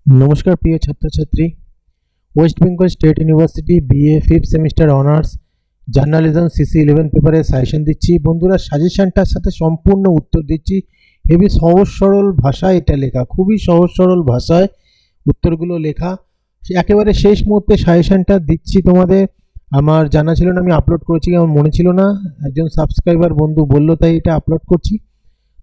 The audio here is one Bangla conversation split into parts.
নমস্কার প্রিয় ছাত্রছাত্রী। West Bengal state university BA fifth semester honours journalism CC 11 পেপারে সাজেশন দিচ্ছি। বন্ধুরা, সাজেশনটার সাথে সম্পূর্ণ উত্তর দিচ্ছি। হেবি সহজ সরল ভাষায় এটা লেখা, খুবই সহজ সরল ভাষায় উত্তরগুলো লেখা। একেবারে শেষ মুহূর্তে সাজেশনটা দিচ্ছি তোমাদের। আমার জানা ছিল না, আমি আপলোড করেছি, আমার মনে ছিল না, একজন সাবস্ক্রাইবার বন্ধু বললো তাই এটা আপলোড করছি।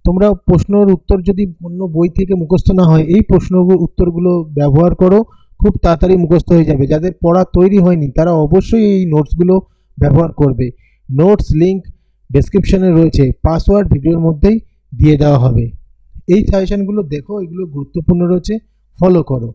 তোমরা প্রশ্নের উত্তর যদি অন্য বই থেকে মুখস্থ না হয়, এই প্রশ্ন উত্তরগুলো ব্যবহার করো, খুব তাড়াতাড়ি মুখস্থ হয়ে যাবে। যাদের পড়া তৈরি হয়নি তারা অবশ্যই এই নোটসগুলো ব্যবহার করবে। নোটস লিঙ্ক ডেসক্রিপশনে রয়েছে, পাসওয়ার্ড ভিডিওর মধ্যেই দিয়ে দেওয়া হবে। এই সাজেশনগুলো দেখো, এগুলো গুরুত্বপূর্ণ রয়েছে, ফলো করো।